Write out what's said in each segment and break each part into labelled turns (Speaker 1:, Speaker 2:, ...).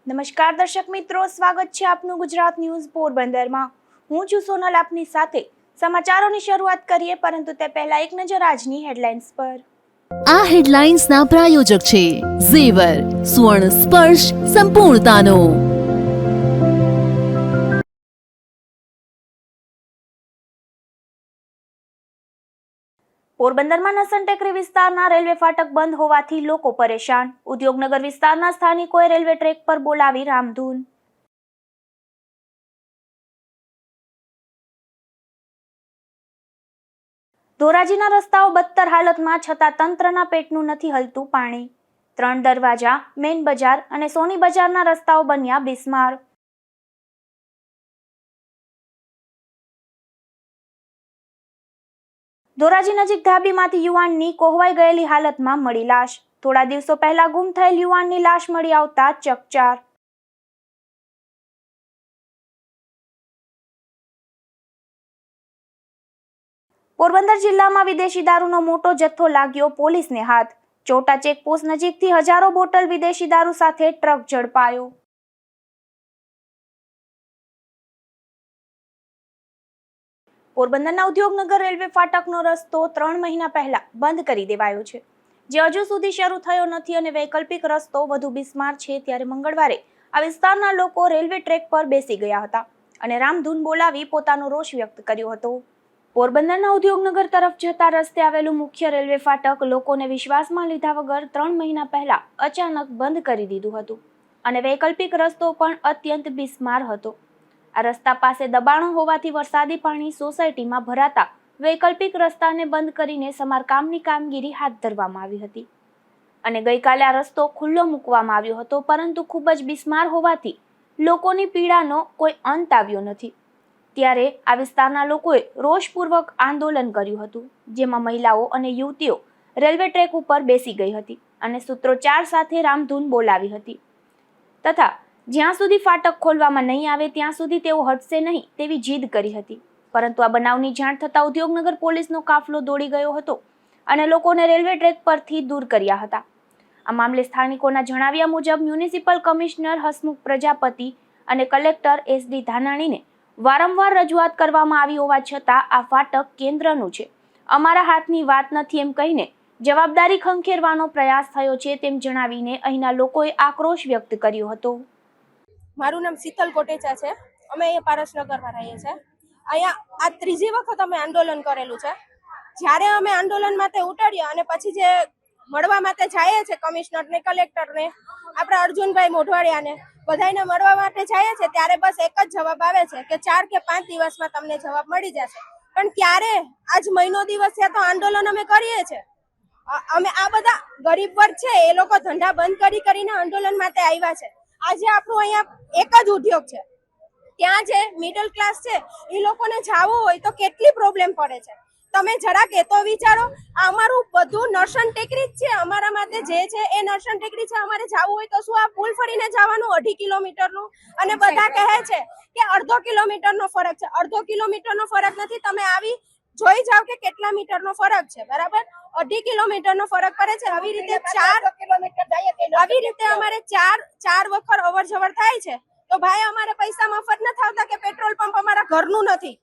Speaker 1: નમસ્કાર દર્શક મિત્રો, સ્વાગત છે આપનું ગુજરાત ન્યૂઝ પોરબંદરમાં। હું છું સોનલ, આપની સાથે સમાચારોની શરૂઆત કરીએ, પરંતુ તે પહેલા એક નજર આજની હેડલાઇન્સ પર।
Speaker 2: આ હેડલાઇન્સના પ્રાયોજક છે ઝેવર, સ્વર્ણ સ્પર્શ સંપૂર્ણતાનો।
Speaker 1: પોરબંદરમાં નસન ટેકરી વિસ્તારના રેલવે ફાટક બંધ હોવાથી લોકો પરેશાન। ઉદ્યોગનગર વિસ્તારના સ્થાનિકોએ રેલવે ટ્રેક પર બોલાવી રામધૂન। ધોરાજીના રસ્તાઓ બદતર હાલતમાં છતાં તંત્રના પેટનું નથી હલતું પાણી। 3 દરવાજા, મેઇન બજાર અને સોની બજારના રસ્તાઓ બન્યા બિસ્માર। ધોરાજી નજીક ધાબીમાંથી યુવાનની કોહવાઈ ગયેલી હાલતમાં મળી લાશ। થોડા દિવસો પહેલા ગુમ થયેલ યુવાનની લાશ મળી આવતા ચકચાર। પોરબંદર જિલ્લામાં વિદેશી દારૂનો મોટો જથ્થો લાગ્યો પોલીસને હાથ। ચોટા ચેકપોસ્ટ નજીકથી હજારો બોટલ વિદેશી દારૂ સાથે ટ્રક ઝડપાયો। પોરબંદરના ઉદ્યોગનગર રેલવે ફાટકનો રસ્તો 3 મહિના પહેલા બંધ કરી દેવાયો છે, જે હજુ સુધી શરૂ થયો નથી અને વૈકલ્પિક રસ્તો વધુ બિસ્માર છે। ત્યારે મંગળવારે આ વિસ્તારના લોકો રેલવે ટ્રેક પર બેસી ગયા હતા અને રામધૂન બોલાવી પોતાનો રોષ વ્યક્ત કર્યો હતો। પોરબંદરના ઉદ્યોગનગર તરફ જતા રસ્તે આવેલું મુખ્ય રેલવે ફાટક લોકોને વિશ્વાસમાં લીધા વગર 3 મહિના પહેલા અચાનક બંધ કરી દીધું હતું અને વૈકલ્પિક રસ્તો પણ અત્યંત બિસ્માર હતો। આ રસ્તા પાસે દબાણો હોવાથી વરસાદી પાણી સોસાયટીમાં ભરાતા વૈકલ્પિક રસ્તાને બંધ કરીને સમારકામની કામગીરી હાથ ધરવામાં આવી હતી અને ગઈકાલે આ રસ્તો ખુલ્લો મૂકવામાં આવ્યો હતો, પરંતુ ખૂબ જ બિસ્માર હોવાથી લોકોની પીડાનો કોઈ અંત આવ્યો નથી। ત્યારે આ વિસ્તારના લોકોએ રોષપૂર્વક આંદોલન કર્યું હતું, જેમાં મહિલાઓ અને યુવતીઓ રેલવે ટ્રેક ઉપર બેસી ગઈ હતી અને સૂત્રોચ્ચાર સાથે રામધૂન બોલાવી હતી તથા જ્યાં સુધી ફાટક ખોલવામાં નહીં આવે ત્યાં સુધી તેઓ હટશે નહીં તેવી જીદ કરી હતી। પરંતુ આ બનાવની જાણ થતાં ઉદ્યોગનગર પોલીસનો કાફલો દોડી ગયો હતો અને લોકોને રેલવે ટ્રેક પરથી દૂર કર્યા હતા। આ મામલે સ્થાનિકોના જણાવ્યા મુજબ મ્યુનિસિપલ કમિશનર હસમુખ પ્રજાપતિ અને કલેક્ટર SD ધાનાણીને વારંવાર રજૂઆત કરવામાં આવી હોવા છતાં આ ફાટક કેન્દ્રનું છે, અમારા હાથની વાત નથી એમ કહીને જવાબદારી ખંખેરવાનો પ્રયાસ થયો છે તેમ જણાવીને અહીંના લોકોએ આક્રોશ વ્યક્ત કર્યો હતો।
Speaker 3: મારું નામ શીતલ કોટેચા છે। અમે અહીંયા પારસનગરમાં રહીએ છીએ। અહીંયા આ ત્રીજી વખત અમે આંદોલન કરેલું છે। જ્યારે અમે આંદોલન માટે ઉતર્યા અને પછી જે મળવા માટે જઈએ છે કમિશનરને, કલેક્ટરને, આપણા અર્જુનભાઈ મોઢવાડિયાને, બધાને મળવા માટે જઈએ છે ત્યારે બસ એક જ જવાબ આવે છે કે 4 કે 5 દિવસમાં તમને જવાબ મળી જશે। પણ ક્યારે? આજ મહિનો દિવસ છે તો આંદોલન અમે કરીએ છીએ। અમે આ બધા ગરીબ વર્ગ છે એ લોકો ધંધા બંધ કરીને આંદોલન માટે આવ્યા છે। આજે આપણું અહીંયા એક જ ઉદ્યોગ છે, ત્યાં જે મિડલ ક્લાસ છે એ લોકોને જવું હોય તો કેટલી પ્રોબ્લેમ પડે છે, તમે જરાક એ તો વિચારો। અમારું બધું નરસન ટેકરી જ છે, અમારા માટે જે છે એ નરસન ટેકરી છે। અમારે જવું હોય તો શું આ પુલ ફરીને જવાનું 2.5 કિલોમીટરનું? અને બધા કહે છે કે 1/2 કિલોમીટરનો ફરક છે। 1/2 કિલોમીટરનો ફરક નથી, તમે આવી જોઈ જાવ કે કેટલા મીટરનો ફરક છે, બરાબર? 2.5 કિલોમીટરનો ફરક પડે છે। આવી રીતે 4 કિલોમીટર આવી રીતે અમારે ચાર વખત અવર જવર થાય છે તો ભાઈ અમારે પૈસા મફત નથી આવતા કે પેટ્રોલ પંપ અમારા ઘરનું નથી,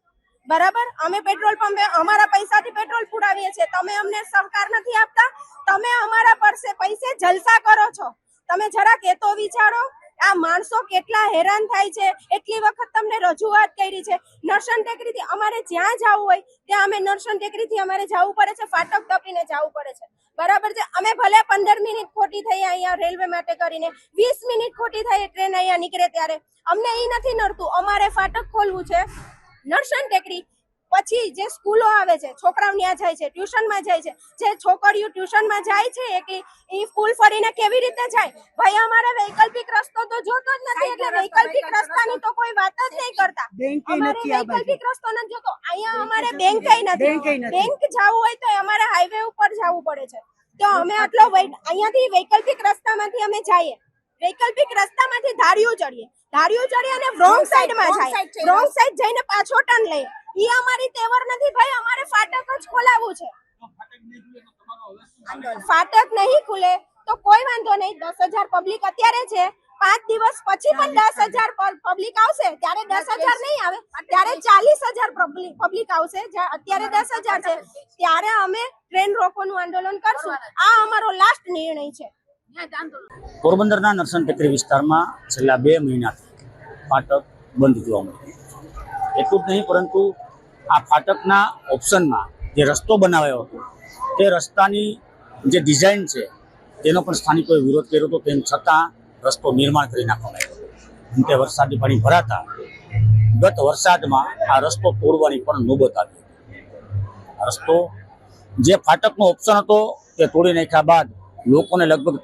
Speaker 3: બરાબર? અમે પેટ્રોલ પંપે અમારા પૈસાથી પેટ્રોલ પુરાવીએ છીએ, તમે અમને સરકાર નથી આપતા, તમે અમારા પૈસે જલસા કરો છો। તમે જરાક એ તો વિચારો, આ માણસો કેટલા હેરાન થાય છે। એટલી વખત તમને રજૂઆત કરી છે। નરસન ટેકરીથી અમારે જ્યાં જવું હોય ત્યાં અમે નરસન ટેકરીથી અમારે જવું પડે છે, ફાટક તપીને જવું પડે છે, બરાબર છે? અમે ભલે 15 મિનિટ ખોટી થઈ અહીંયા રેલવે માટે કરીને, 20 મિનિટ ખોટી થઈ ટ્રેન અહીંયા નીકળે ત્યારે અમને એ નથી નડતું। અમારે ફાટક ખોલવું છે નરસન ટેકરી, પછી જે સ્કૂલો આવે છે, છોકરાઓ ત્યાં જાય છે, ટ્યુશનમાં જાય છે, જે છોકરીઓ ટ્યુશનમાં જાય છે કે એ પુલ ફરીને કેવી રીતે જાય? ભાઈ અમારે વૈકલ્પિક રસ્તો તો જોતો જ નથી, એટલે વૈકલ્પિક રસ્તાની તો કોઈ વાત જ નહીં કરતા। અમારે વૈકલ્પિક રસ્તો નથી જોતો, અહીંયા અમારે બેંક નથી, બેંક જવું હોય તો અમારે હાઈવે ઉપર જવું પડે છે। તો અમે આટલો અહીંયાથી વૈકલ્પિક રસ્તામાંથી અમે જઈએ, વૈકલ્પિક રસ્તામાંથી ધારિયું ચડીએ અને રોંગ સાઈડમાં જાય, રોંગ સાઈડ જઈને પાછો ટર્ન લઈએ, એ અમારી તેવર નથી ભાઈ। અમારે ફાટક જ ખોલાવવું છે। ફાટક નહીં ખુલે તો કોઈ વાંધો નહીં, 10,000 પબ્લિક અત્યારે છે, 5 દિવસ પછી પણ 10,000 પબ્લિક આવશે, ત્યારે 10,000 નહીં આવે, ત્યારે 40,000 પબ્લિક આવશે. અત્યારે 10,000 છે, ત્યારે અમે ટ્રેન રોકોનું આંદોલન કરશું. આ અમારો લાસ્ટ નિર્ણય છે.
Speaker 4: પોરબંદરના નરસણ ટેકરી વિસ્તારમાં છેલ્લા 2 મહિનાથી ફાટક બંધ જોવા મળ્યું. એટલું જ નહીં, પરંતુ આ ફાટકના ઓપ્શનમાં જે રસ્તો બનાવ્યો હતો તે રસ્તાની જે ડિઝાઇન છે તેનો પણ સ્થાનિકોએ વિરોધ કર્યો હતો. તેમ છતાં રસ્તો નિર્માણ કરી નાખવામાં આવ્યો. અંતે વરસાદી પાણી ભરાતા ગત વરસાદમાં આ રસ્તો તોડવાની પણ નોબત આવી હતી. આ રસ્તો જે ફાટકનો ઓપ્શન હતો તે તોડી નાખ્યા બાદ લોકોને લગભગ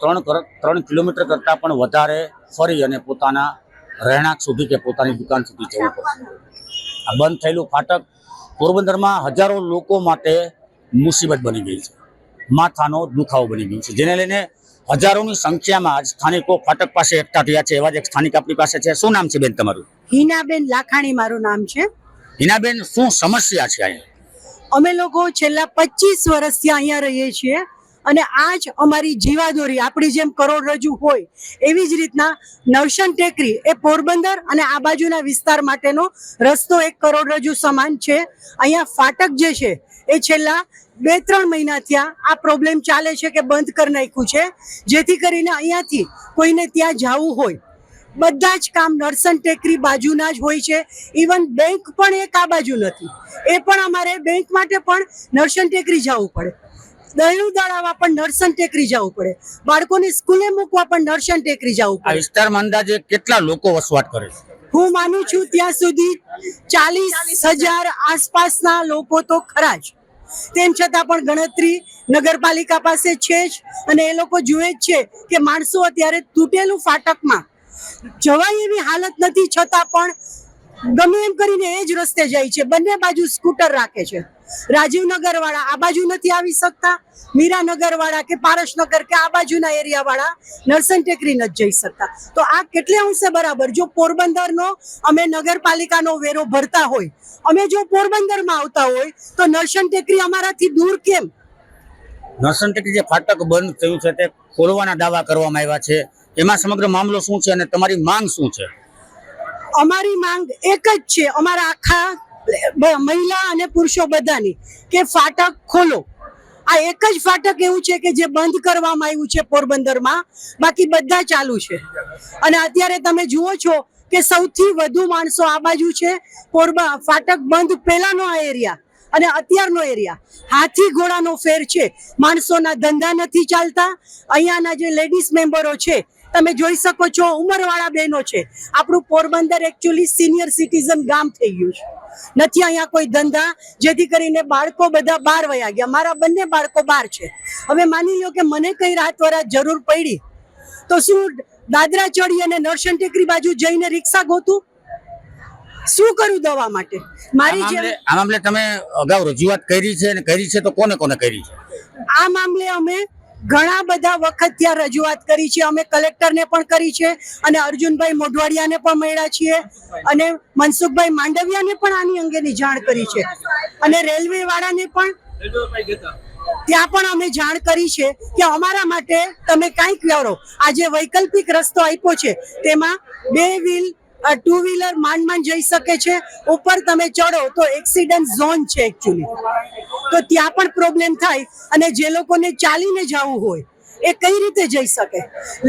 Speaker 4: 3 કિલોમીટર કરતાં પણ વધારે ફરી અને પોતાના રહેણાંક સુધી કે પોતાની દુકાન સુધી જવું પડશે. આ બંધ થયેલું ફાટક પોરબંદરમાં હજારો લોકો માટે મુસીબત બની ગઈ છે, માથાનો દુખાવો બની ગયું છે, જેને લઈને હજારોની સંખ્યામાં આજ સ્થાનિકો ફાટક પાસે એકઠા થયા છે. એવા જ એક સ્થાનિક આપણી પાસે છે. શું નામ છે બેન તમારું?
Speaker 5: હિનાબેન લાખાણી મારું નામ છે.
Speaker 4: હિનાબેન, શું સમસ્યા છે અહીંયા?
Speaker 5: અમે લોકો છેલ્લા 25 વર્ષથી અહીંયા રહીએ છીએ અને આ જ અમારી જીવાદોરી, આપણી જેમ કરોડરજ્જુ હોય એવી જ રીતના નરસણ ટેકરી એ પોરબંદર અને આ બાજુના વિસ્તાર માટેનો રસ્તો એક કરોડરજ્જુ સમાન છે. અહીંયા ફાટક જે છે એ છેલ્લા 2-3 મહિના થયા આ પ્રોબ્લેમ ચાલે છે કે બંધ કરી નાખ્યું છે, જેથી કરીને અહીંયાથી કોઈને ત્યાં જવું હોય બધા જ કામ નરસણ ટેકરી બાજુના જ હોય છે. ઇવન બેંક પણ એક આ બાજુ નથી, એ પણ અમારે બેંક માટે પણ નરસણ ટેકરી જવું પડે, દહીણું દળાવવા પણ નરસણ ટેકરી જવું પડે, બાળકોને સ્કૂલે મૂકવા પણ નરસણ ટેકરી જવું
Speaker 4: આ
Speaker 5: પડે.
Speaker 4: વિસ્તારમાં અંદાજે કેટલા લોકો વસવાટ કરે છે?
Speaker 5: હું માનું છું ત્યાં સુધી 40,000 આસપાસના લોકો તો ખરા જ. તેમ છતાં પણ ગણતરી નગરપાલિકા પાસે છે જ અને એ લોકો જુએ જ છે કે માણસો અત્યારે તૂટેલું ફાટકમાં જવાય એવી હાલત નથી, છતાં પણ ગમે એમ કરીને એ જ રસ્તે જાય છે. બંને બાજુ સ્કૂટર રાખે છે. રાજીવનગર વાળા આ બાજુ નથી આવી શકતા, મીરાનગર વાળા કે પારસનગર કે આ બાજુના એરિયા વાળા નરસણ ટેકરી નથી જઈ શકતા. તો આ કેટલે અંશે બરાબર? જો પોરબંદરનો અમે નગરપાલિકાનો વેરો ભરતા હોય, અમે જો પોરબંદરમાં આવતા હોય તો નરસણ ટેકરી અમારાથી દૂર કેમ?
Speaker 4: નરસણ ટેકરી જે ફાટક બંધ થયું છે તે ખોલવાના દાવા કરવામાં આવ્યા છે, એમાં સમગ્ર મામલો શું છે અને તમારી માંગ શું છે?
Speaker 5: અમારી માંગ એક જ છે, અમારા આખા મહિલા અને પુરુષો બધાની, કે ફાટક ખોલો. આ એક જ ફાટક એવું છે કે જે બંધ કરવામાં આવ્યું છે પોરબંદરમાં, બાકી બધા ચાલુ છે. અને અત્યારે તમે જુઓ છો કે સૌથી વધુ માણસો આ બાજુ છે. ફાટક બંધ પહેલાનો આ એરિયા અને અત્યારનો એરિયા હાથી ઘોડાનો ફેર છે. માણસોના ધંધા નથી ચાલતા. અહીંયાના જે લેડીઝ મેમ્બરો છે તમે જોઈ શકો છો, ઉંમરવાળા બહેનો છે. આપણું પોરબંદર એકચ્યુઅલી સિનિયર સિટીઝન ગામ થઈ ગયું છે. નથી અહીંયા કોઈ ધંધા, જેથી કરીને બાળકો બધા બહાર વયા ગયા. મારા બંને બાળકો બહાર છે. હવે માની લો કે મને કઈ રાત વરાત જરૂર પડી તો શું દાદરા ચડી અને નરસણ ટેકરી બાજુ જઈને રિક્ષા ગોતું? શું કરું દવા માટે? મારી જેમ
Speaker 4: આ મામલે તમે અગાઉ રજૂઆત કરી છે અને કરી છે તો કોને કોને કરી છે?
Speaker 5: આ મામલે અમે ઘણા બધા વખત ત્યાં રજૂઆત કરી છે. અમે કલેક્ટરને પણ કરી છે અને અર્જુનભાઈ મોઢવાડિયાને પણ મળ્યા છીએ અને મનસુખભાઈ માંડવિયાને પણ આની અંગેની જાણ કરી છે અને રેલવે વાળાને પણ ત્યાં પણ અમે જાણ કરી છે કે અમારા માટે તમે કાંઈક કરો. આ જે વૈકલ્પિક રસ્તો આપ્યો છે તેમાં 2 વ્હીલ 2 વ્હીલર માંડ જઈ શકે છે. ઉપર તમે ચડો તો એક્સિડન્ટ ઝોન છે એકચ્યુઅલી, તો ત્યાં પણ પ્રોબ્લેમ થાય. અને જે લોકોને ચાલીને જવું હોય એ કઈ રીતે જઈ શકે?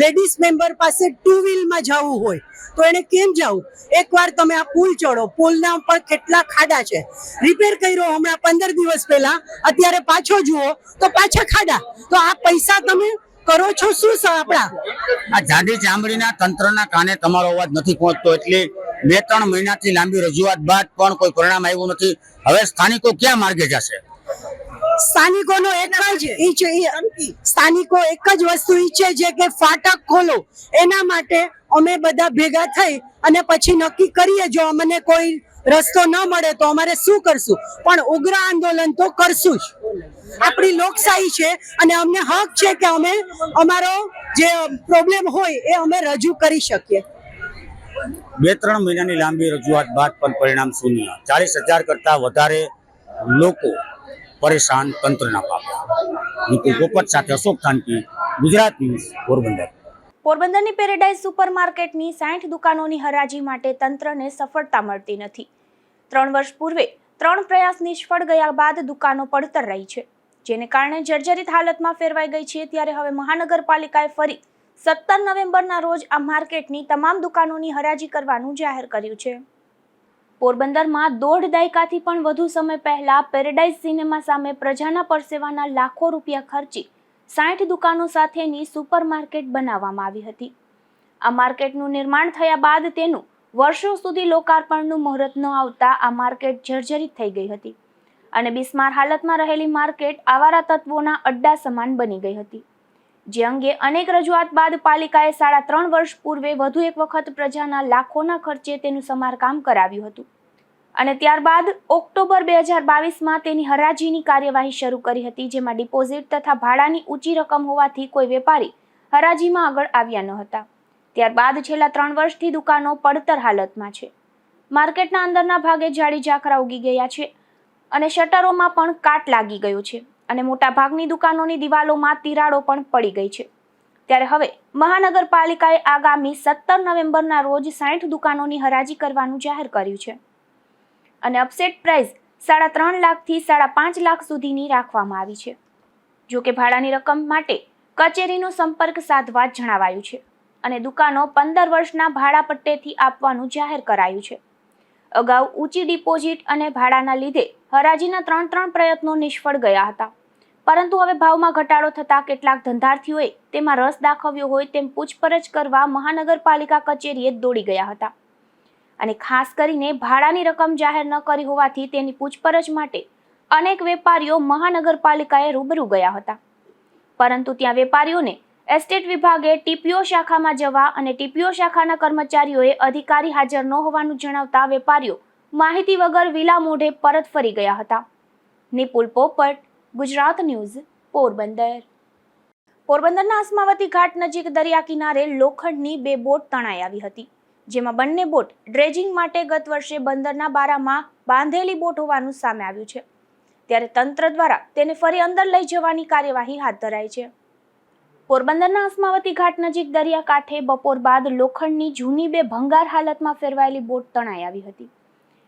Speaker 5: લેડીઝ મેમ્બર પાસે 2 વ્હીલમાં જવું હોય તો એને કેમ જવું? એકવાર તમે આ પુલ ચડો, પુલના પણ કેટલા ખાડા છે. રિપેર કર્યો હમણાં 15 દિવસ પહેલા, અત્યારે પાછો જુઓ તો પાછા ખાડા. તો આ પૈસા તમે કરો છો શું? આપણા
Speaker 4: આ જાડી ચામડીના તંત્રના કાને તમારો અવાજ નથી પહોંચતો, એટલે 2-3 મહિનાથી લાંબી રજૂઆત બાદ પણ કોઈ પરિણામ આવ્યું નથી. હવે સ્થાનિકો ક્યાં માર્ગે જશે?
Speaker 5: સ્થાનિકો એક જ વસ્તુ ઈચ્છે છે કે ફાટક ખોલો. એના માટે અમે બધા ભેગા થઈ અને પછી નક્કી કરીએ, જો અમને કોઈ રસ્તો ન મળે તો અમારે શું કરશું, પણ ઉગ્ર આંદોલન તો કરશું જ. આપણી લોકશાહી છે અને અમને હક છે કે અમે અમારો જે પ્રોબ્લેમ હોય એ અમે રજૂ કરી શકીએ.
Speaker 4: 2-3 મહિનાની લાંબી રજૂઆત બાદ પણ પરિણામ શૂન્ય. 40,000 કરતા વધારે લોકો પરેશાન, તંત્રના પાપે. નિકુલ પોપટ સાથે અશોક થાનકી, ગુજરાત ન્યૂઝ, પોરબંદર.
Speaker 1: પોરબંદરની પેરેડાઇઝ સુપરમાર્કેટની 60 દુકાનોની હરાજી માટે તંત્રને સફળતા મળતી નથી. 3 વર્ષ પૂર્વે 3 પ્રયાસ નિષ્ફળ ગયા બાદ દુકાનો પડતર રહી છે, જેને કારણે જર્જરિત હાલતમાં ફેરવાઈ ગઈ છે. ત્યારે હવે મહાનગરપાલિકાએ ફરી 17 નવેમ્બરના રોજ આ માર્કેટની તમામ દુકાનોની હરાજી કરવાનું જાહેર કર્યું છે. પોરબંદરમાં 1.5 દાયકાથી પણ વધુ સમય પહેલા પેરેડાઇઝ સિનેમા સામે પ્રજાના પરસેવાના લાખો રૂપિયા ખર્ચી 60 દુકાનો સાથેની સુપરમાર્કેટ બનાવવામાં આવી હતી. આ માર્કેટનું નિર્માણ થયા બાદ તેનું વર્ષો સુધી લોકાર્પણનું મુહૂર્ત ન આવતા આ માર્કેટ જર્જરિત થઈ ગઈ હતી અને બિસ્માર હાલતમાં રહેલી માર્કેટ આવારા તત્વોના અડ્ડા સમાન બની ગઈ હતી. જે અંગે અનેક રજૂઆત બાદ પાલિકાએ 3.5 વર્ષ પૂર્વે વધુ એક વખત પ્રજાના લાખોના ખર્ચે તેનું સમારકામ કરાવ્યું હતું અને ત્યારબાદ ઓક્ટોબર 2022માં તેની હરાજીની કાર્યવાહી શરૂ કરી હતી, જેમાં ડિપોઝિટ તથા ભાડાની ઊંચી રકમ હોવાથી કોઈ વેપારી હરાજીમાં આગળ આવ્યા ન હતા. ત્યારબાદ છેલ્લા 3 વર્ષથી દુકાનો પડતર હાલતમાં છે. માર્કેટના અંદરના ભાગે ઝાડી ઝાખરા ઉગી ગયા છે અને શટરોમાં પણ કાટ લાગી ગયો છે અને મોટા ભાગની દુકાનોની દિવાલોમાં તિરાડો પણ પડી ગઈ છે. ત્યારે હવે મહાનગરપાલિકાએ આગામી 17 નવેમ્બરના રોજ 60 દુકાનોની હરાજી કરવાનું જાહેર કર્યું છે અને અપસેટ પ્રાઇસ 3.5 લાખથી 5.5 લાખ સુધીની રાખવામાં આવી છે. જો કે ભાડાની રકમ માટે કચેરીનો સંપર્ક સાધવા જણાવાયું છે અને દુકાનો 15 વર્ષના ભાડા પટ્ટેથી આપવાનું જાહેર કરાયું છે. અગાઉ ઊંચી ડિપોઝિટ અને ભાડાના લીધે હરાજીના 3 પ્રયત્નો નિષ્ફળ ગયા હતા, પરંતુ હવે ભાવમાં ઘટાડો થતાં કેટલાક ધંધાર્થીઓએ તેમાં રસ દાખવ્યો હોય તેમ પૂછપરછ કરવા મહાનગરપાલિકા કચેરીએ દોડી ગયા હતા અને ખાસ કરીને ભાડાની રકમ જાહેર ન કરી હોવાથી તેની પૂછપરછ માટે અનેક વેપારીઓ મહાનગરપાલિકાએ રૂબરૂ ગયા હતા, પરંતુ ત્યાં વેપારીઓને એસ્ટેટ વિભાગે ટીપીઓ શાખામાં જવા અને ટીપીઓ શાખાના કર્મચારીઓએ અધિકારી હાજર ન હોવાનું જણાવતા વેપારીઓ માહિતી વગર વિલા મોઢે પરત ફરી ગયા હતા. નિપુલ પોપટ, ગુજરાત ન્યૂઝ, પોરબંદર. પોરબંદરના અસ્માવતી ઘાટ નજીક દરિયા કિનારે લોખંડની 2 બોટ તણાઈ આવી હતી, જેમાં બંને બોટ ડ્રેજિંગ માટે ગત વર્ષે બંદરના બારામાં બાંધેલી બોટ હોવાનું સામે આવ્યું છે. ત્યારે તંત્ર દ્વારા તેને ફરી અંદર લઈ જવાની કાર્યવાહી હાથ ધરાઈ છે. પોરબંદરના અસ્માવતી ઘાટ નજીક દરિયાકાંઠે બપોર બાદ લોખંડની જૂની 2 ભંગાર હાલતમાં ફેરવાયેલી બોટ તણાઈ આવી હતી,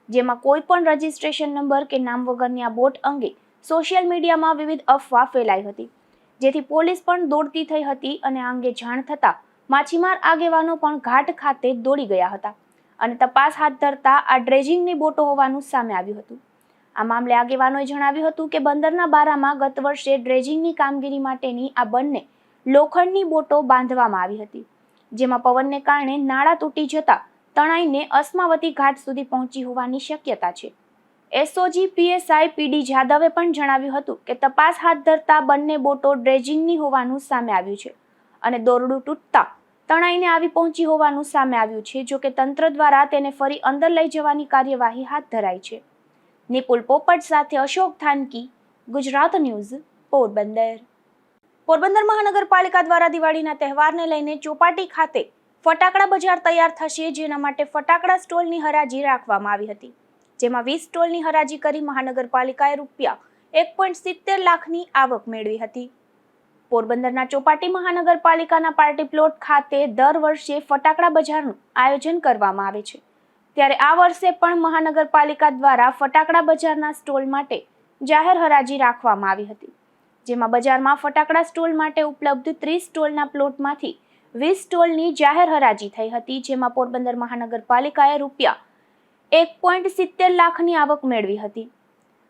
Speaker 1: જેમાં કોઈ પણ રજિસ્ટ્રેશન નંબર કે નામ વગરની આ બોટ અંગે સોશિયલ મીડિયામાં વિવિધ અફવા ફેલાઈ હતી, જેથી પોલીસ પણ દોડતી થઈ હતી અને આ અંગે જાણ થતાં માછીમાર આગેવાનો પણ ઘાટ ખાતે દોડી ગયા હતા અને તપાસ હાથ ધરતા આ ડ્રેજિંગની બોટો હોવાનું સામે આવ્યું હતું. આ મામલે આગેવાનોએ જણાવ્યું હતું કે બંદરના બારામાં ગત વર્ષે ડ્રેજિંગની કામગીરી માટેની આ બંને લોખંડની બોટો બાંધવામાં આવી હતી, જેમાં પવનને કારણે નાળા તૂટી જતા તણાઈને અસ્માવતી ઘાટ સુધી પહોંચી હોવાની શક્યતા છે. એસઓજી પીએસઆઈ પીડી જાદવે પણ જણાવ્યું હતું કે તપાસ હાથ ધરતા બંને બોટો ડ્રેજિંગની હોવાનું સામે આવ્યું છે અને દોરડું તૂટતા તણાઈને આવી પહોંચી હોવાનું સામે આવ્યું છે. જો કે તંત્ર દ્વારા તેને ફરી અંદર લઈ જવાની કાર્યવાહી હાથ ધરાઈ છે. નિપુલ પોપટ સાથે અશોક થાનકી, ગુજરાત ન્યૂઝ, પોરબંદર. પોરબંદર મહાનગરપાલિકા દ્વારા દિવાળીના તહેવારને લઈને ચોપાટી ખાતે ફટાકડા બજાર તૈયાર થશે, જેના માટે ફટાકડા સ્ટોલની હરાજી રાખવામાં આવી હતી, જેમાં 20 સ્ટોલની હરાજી કરી મહાનગરપાલિકાએ રૂપિયા 1.70 લાખની આવક મેળવી હતી. પોરબંદરના ચોપાટી મહાનગરપાલિકાના પાર્ટી પ્લોટ ખાતે દર વર્ષે ફટાકડા બજારનું આયોજન કરવામાં આવે છે. ત્યારે આ વર્ષે પણ મહાનગરપાલિકા દ્વારા ફટાકડા બજારના સ્ટોલ માટે જાહેર હરાજી રાખવામાં આવી હતી, જેમાં બજારમાં ફટાકડા સ્ટોલ માટે ઉપલબ્ધ 30 સ્ટોલના પ્લોટમાંથી 20 સ્ટોલની જાહેર હરાજી થઈ હતી, જેમાં પોરબંદર મહાનગરપાલિકાએ રૂપિયા 1.70 લાખની આવક મેળવી હતી.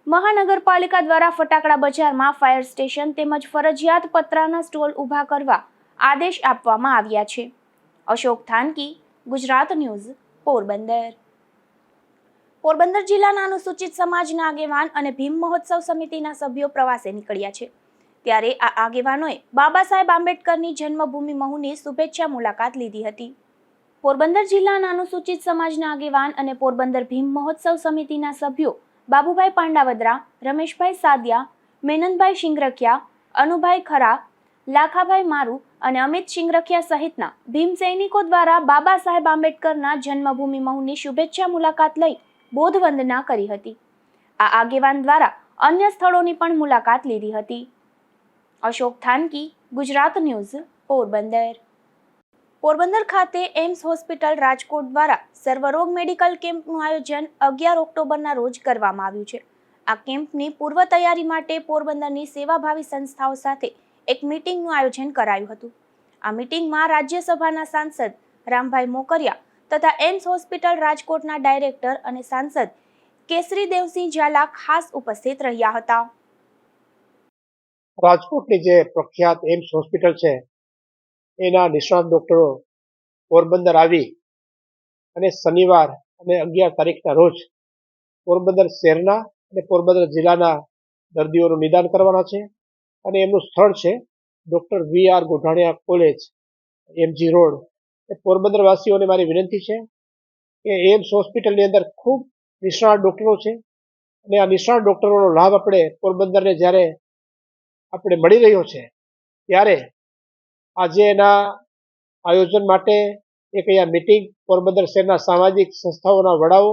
Speaker 1: મહાનગરપાલિકા દ્વારા ફટાકડા બજારમાં ફાયર સ્ટેશન તેમજ ફરજિયાત પતરાના સ્ટોલ ઊભા કરવા આદેશ આપવામાં આવ્યા છે. અશોક થાનકી, ગુજરાત ન્યૂઝ, પોરબંદર. પોરબંદર જિલ્લાના અનુસૂચિત સમાજના આગેવાન અને ભીમ મહોત્સવ સમિતિના સભ્યો પ્રવાસે નીકળ્યા છે. ત્યારે આ આગેવાનોએ બાબા સાહેબ આંબેડકરની જન્મભૂમિ મહુની શુભેચ્છા મુલાકાત લીધી હતી. પોરબંદર જિલ્લાના અનુસૂચિત સમાજના આગેવાન અને પોરબંદર ભીમ મહોત્સવ સમિતિના સભ્યો બાબુભાઈ પાંડાવદરા, રમેશભાઈ સાદિયા, મેનનભાઈ શિંગરખિયા, અનુભાઈ ખરા, લાખાભાઈ મારુ અને અમિત શિંગરખિયા સહિતના ભીમ સૈનિકો દ્વારા બાબા સાહેબ આંબેડકરના જન્મભૂમિ મહુની શુભેચ્છા મુલાકાત લઈ બોધ વંદના કરી હતી. આ આગેવાન દ્વારા અન્ય સ્થળોની પણ મુલાકાત લીધી હતી. અશોક થાનકી, ગુજરાત ન્યૂઝ, પોરબંદર. પોરબંદર ખાતે એમ્સ હોસ્પિટલ રાજકોટ દ્વારા સર્વરોગ મેડિકલ કેમ્પનું આયોજન 11 ઓક્ટોબરના રોજ કરવામાં આવ્યું છે. આ કેમ્પની પૂર્વ તૈયારી માટે પોરબંદરની સેવાભાવી સંસ્થાઓ સાથે એક મીટિંગનું આયોજન કરાયું હતું. આ મીટિંગમાં રાજ્યસભાના સાંસદ રામભાઈ મોકરિયા તથા એમ્સ હોસ્પિટલ રાજકોટના ડાયરેક્ટર અને સાંસદ કેસરી દેવસિંહ ઝાલા ખાસ ઉપસ્થિત રહ્યા હતા.
Speaker 6: રાજકોટની જે પ્રખ્યાત એમ્સ હોસ્પિટલ છે એના નિષ્ણાત ડોક્ટરો પોરબંદર આવી અને શનિવાર અને 11 તારીખના રોજ પોરબંદર શહેરના અને પોરબંદર જિલ્લાના દર્દીઓનું નિદાન કરવાના છે. અને એમનું સ્થળ છે doctor VR Godhaniya college, MG road. એ પોરબંદર વાસીઓને મારી વિનંતી છે કે એમ્સ હોસ્પિટલની અંદર ખૂબ નિષ્ણાત ડોક્ટરો છે અને આ નિષ્ણાત ડોક્ટરોનો લાભ આપણે પોરબંદરને જ્યારે આપણે મળી રહ્યો છે ત્યારે આજે એના આયોજન માટે એક અહીંયા મીટિંગ પોરબંદર શહેરના સામાજિક સંસ્થાઓના વડાઓ,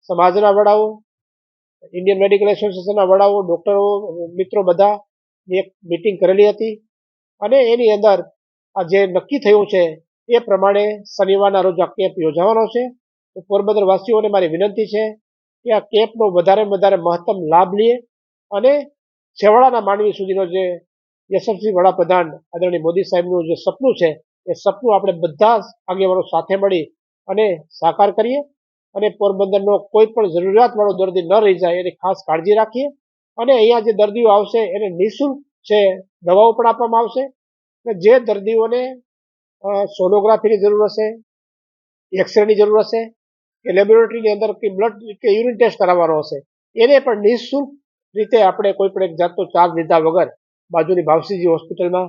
Speaker 6: સમાજના વડાઓ, ઇન્ડિયન મેડિકલ એસોસિએશનના વડાઓ, ડૉક્ટરો મિત્રો બધાની એક મીટિંગ કરેલી હતી. અને એની અંદર આ જે નક્કી થયું છે એ પ્રમાણે શનિવારના રોજ આ કેમ્પ યોજાવાનો છે. તો પોરબંદર વાસીઓને મારી વિનંતી છે કે આ કેમ્પનો વધારે મહત્તમ લાભ લઈએ અને છેવાડાના માનવી સુધીનો જે યશસ્વી વડાપ્રધાન આદરણીય મોદી સાહેબનું જે સપનું છે એ સપનું આપણે બધા જ આગેવાનો સાથે મળી અને સાકાર કરીએ અને પોરબંદરનો કોઈ પણ જરૂરિયાતવાળો દર્દી ન રહી જાય એની ખાસ કાળજી રાખીએ. અને અહીંયા જે દર્દીઓ આવશે એને નિઃશુલ્ક છે દવાઓ પણ આપવામાં આવશે. અને જે દર્દીઓને સોનોગ્રાફીની જરૂર હશે, એક્સરેની જરૂર હશે કે લેબોરેટરીની અંદર કે બ્લડ કે યુરિન ટેસ્ટ કરાવવાનો હશે એને પણ નિઃશુલ્ક રીતે આપણે કોઈ પણ એક જાતનો ચાર્જ લીધા વગર બાજુની ભાવસીજી હોસ્પિટલમાં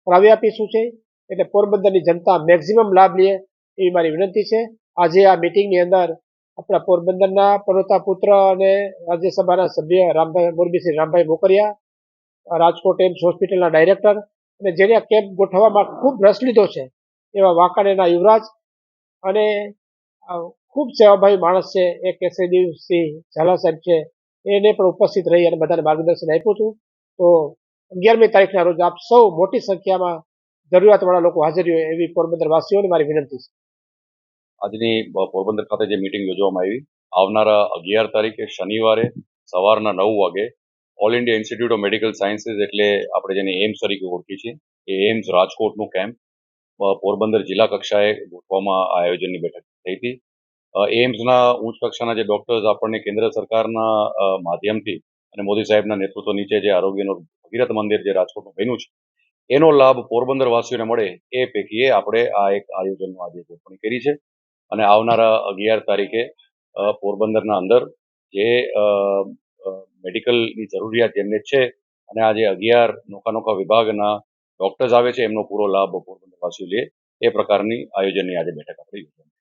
Speaker 6: કરાવી આપીશું છે. એટલે પોરબંદરની જનતા મેક્સિમમ લાભ લે એવી મારી વિનંતી છે. આજે આ મિટિંગની અંદર આપણા પોરબંદરના પનોતા પુત્ર અને રાજ્યસભાના સભ્ય મોરબીથી રામભાઈ મોકરિયા, રાજકોટ એમ્સ હોસ્પિટલના ડાયરેક્ટર અને જેને આ કેમ્પ ગોઠવવામાં ખૂબ રસ લીધો છે એવા વાંકાનેરના યુવરાજ અને ખૂબ સેવાભાવી માણસ છે એ કેસરીદેવસિંહ ઝાલા સાહેબ છે, એને પણ ઉપસ્થિત રહી અને બધાને માર્ગદર્શન આપ્યું હતું. તો 11મી તારીખના રોજ આપ સૌ મોટી સંખ્યામાં જરૂરિયાતવાળા લોકો હાજર હોય એવી પોરબંદર વાસીઓને મારી વિનંતી છે.
Speaker 7: આજની પોરબંદર ખાતે જે મીટિંગ યોજવામાં આવી, આવનારા 11 તારીખે શનિવારે સવારના 9 વાગે all India institute of medical sciences એટલે આપણે જેને એમ્સ તરીકે ઓળખીએ છીએ એ એમ્સ રાજકોટનું કેમ્પ પોરબંદર જિલ્લા કક્ષાએ ગોઠવવામાં આ આયોજનની બેઠક થઈ હતી. એમ્સના ઉચ્ચ કક્ષાના જે ડોક્ટર્સ આપણને કેન્દ્ર સરકારના માધ્યમથી અને મોદી સાહેબના નેતૃત્વ નીચે જે આરોગ્યનું ભગીરથ મંદિર જે રાજકોટનું બન્યું છે એનો લાભ પોરબંદર વાસીઓને મળે એ પૈકીએ આપણે આ એક આયોજનનું આજે ગોઠવણી કરી છે. અને આવનારા 11 તારીખે પોરબંદરના અંદર જે મેડિકલની જરૂરિયાત જેમને છે અને આ જે 11 નોખા વિભાગના ડોક્ટર્સ આવે છે એમનો પૂરો લાભ પોરબંદર વાસીઓ લે એ પ્રકારની આયોજનની આજે બેઠક આપણે યોજાઈ.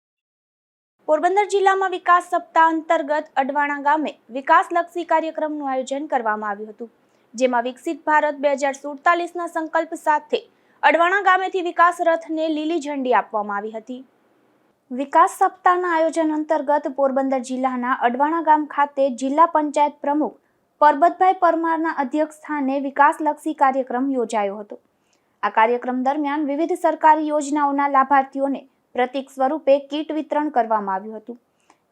Speaker 1: પોરબંદર જિલ્લામાં વિકાસ સપ્તાહ અંતર્ગત અડવાણા ગામે વિકાસલક્ષી કાર્યક્રમનું આયોજન કરવામાં આવ્યું હતું, જેમાં વિકસિત ભારત 2047ના સંકલ્પ સાથે અડવાણા ગામેથી વિકાસ રથને લીલી ઝંડી આપવામાં આવી હતી. વિકાસ સપ્તાહના આયોજન અંતર્ગત પોરબંદર જિલ્લાના અડવાણા ગામ ખાતે જિલ્લા પંચાયત પ્રમુખ પરબતભાઈ પરમારના અધ્યક્ષસ્થાને વિકાસલક્ષી કાર્યક્રમ યોજાયો હતો. આ કાર્યક્રમ દરમિયાન વિવિધ સરકારી યોજનાઓના લાભાર્થીઓને પ્રતીક સ્વરૂપે કીટ વિતરણ કરવામાં આવ્યું હતું,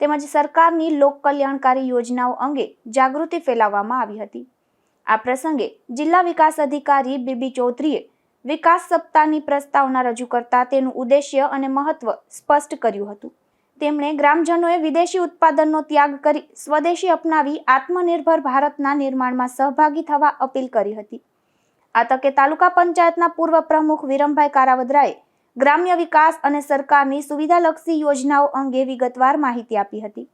Speaker 1: તેમજ સરકારની લોક કલ્યાણકારી યોજનાઓ અંગે જાગૃતિ ફેલાવવામાં આવી હતી. આ પ્રસંગે જિલ્લા વિકાસ અધિકારી બીબી ચૌધરીએ વિકાસ સપ્તાહની પ્રસ્તાવના રજૂ કરતા તેનું ઉદ્દેશ્ય અને મહત્વ સ્પષ્ટ કર્યું હતું. તેમણે ગ્રામજનોએ વિદેશી ઉત્પાદનનો ત્યાગ કરી સ્વદેશી અપનાવી આત્મનિર્ભર ભારતના નિર્માણમાં સહભાગી થવા અપીલ કરી હતી. આ તકે તાલુકા પંચાયતના પૂર્વ પ્રમુખ વિરમભાઈ કારાવદરાએ ગ્રામ્ય વિકાસ અને સરકારની સુવિધાલક્ષી યોજનાઓ અંગે વિગતવાર માહિતી આપી હતી.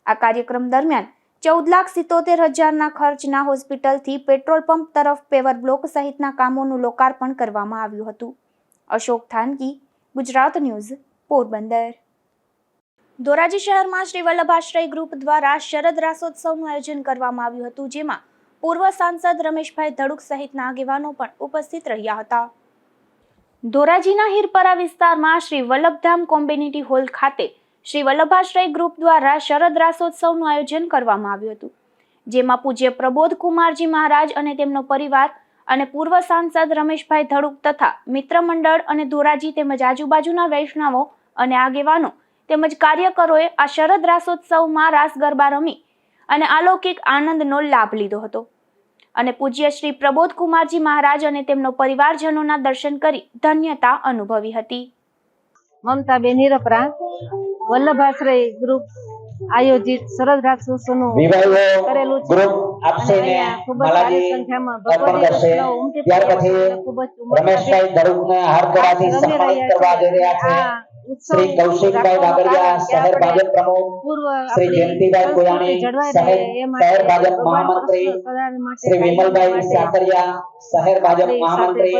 Speaker 1: આ કાર્યક્રમ દરમિયાન 14,77,000ના ખર્ચના હોસ્પિટલથી પેટ્રોલ પંપ તરફ પેવર બ્લોક સહિતના કામોનું લોકાર્પણ કરવામાં આવ્યું હતું. અશોક થાનકી, ગુજરાત ન્યૂઝ, પોરબંદર. ધોરાજી શહેરમાં શ્રી વલ્લભાશ્રય ગ્રુપ દ્વારા શરદ રાસોત્સવનું આયોજન કરવામાં આવ્યું હતું, જેમાં પૂર્વ સાંસદ રમેશભાઈ ધડુક સહિતના આગેવાનો પણ ઉપસ્થિત રહ્યા હતા. ધોરાજીના હીરપરા વિસ્તારમાં શ્રી વલ્લભધામ કોમ્યુનિટી હોલ ખાતે શ્રી વલ્લભાશ્રય ગ્રુપ દ્વારા શરદ રાસોત્સવનું આયોજન કરવામાં આવ્યું હતું, જેમાં પૂજ્ય પ્રબોધ કુમારજી મહારાજ અને તેમનો પરિવાર અને પૂર્વ સાંસદ રમેશભાઈ ધડુક તથા મિત્ર મંડળ અને ધોરાજી તેમજ આજુબાજુના વૈષ્ણવો અને આગેવાનો તેમજ કાર્યકરોએ આ શરદ રાસોત્સવમાં રાસ ગરબા રમી અને અલૌકિક આનંદનો લાભ લીધો હતો અને પૂજ્ય શ્રી પ્રબોધકુમારજી મહારાજ અને તેમનો પરિવારજનોના દર્શન કરી ધન્યતા અનુભવી હતી.
Speaker 8: મમતાબેન હિરપરા વલ્લભાશ્રય ગ્રુપ આયોજિત શરદ રાસોત્સવનું કરેલું છે અને અહીંયા ખૂબ જ સારી સંખ્યામાં ભગવતી વૈષ્ણવ ઉમટી પડ્યા છે અને ખૂબ જ રમેશભાઈ ધડુકને હાર્દિક સન્માનિત કરવા જઈ રહ્યા છે. શ્રી કૌશિકભાઈ બાબરિયા શહેર ભાજપ પ્રમુખ, શ્રી જયંતિભાઈ કોયાણી શહેર ભાજપ મહામંત્રી, શ્રી વિમલભાઈ સાકરિયા શહેર ભાજપ મહામંત્રી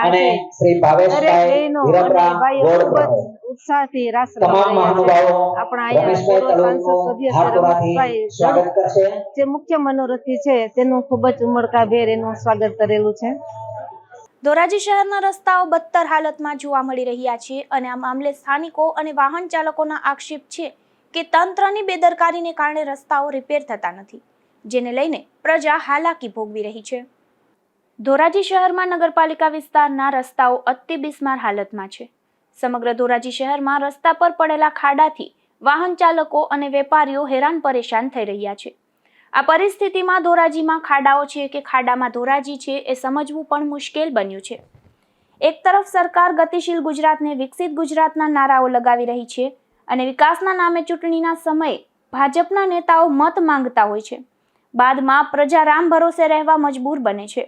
Speaker 8: અને શ્રી ભાવેશભાઈ હિરપરા વોર્ડ પ્રમુખ ઉત્સાહથી રાસ તમામ મહાનુભાવો આપણા અહીંયા સાંસદ સભ્ય રમેશભાઈ સ્વાગત કરશે. જે મુખ્ય મનોરથી છે તેનું ખૂબ જ ઉમળકાભેર એનું સ્વાગત કરેલું છે.
Speaker 1: ધોરાજી શહેરના રસ્તાઓ બદતર હાલતમાં જોવા મળી રહ્યા છે અને આ મામલે સ્થાનિકો અને વાહન ચાલકોના આક્ષેપ છે કે તંત્રની બેદરકારીને કારણે રસ્તાઓ રિપેર થતા નથી, જેને લઈને પ્રજા હાલાકી ભોગવી રહી છે. ધોરાજી શહેરમાં નગરપાલિકા વિસ્તારના રસ્તાઓ અતિ બિસ્માર હાલતમાં છે. સમગ્ર ધોરાજી શહેરમાં રસ્તા પર પડેલા ખાડાથી વાહન ચાલકો અને વેપારીઓ હેરાન પરેશાન થઈ રહ્યા છે. આ પરિસ્થિતિમાં ધોરાજીમાં ખાડાઓ છે કે ખાડામાં ધોરાજી છે એ સમજવું પણ મુશ્કેલ બન્યું છે. એક તરફ સરકાર ગતિશીલ ગુજરાતને વિકસિત ગુજરાતના નારાઓ લગાવી રહી છે અને વિકાસના નામે ચૂંટણીના સમયે ભાજપના નેતાઓ મત માંગતા હોય છે, બાદમાં પ્રજા રામ ભરોસે રહેવા મજબૂર બને છે.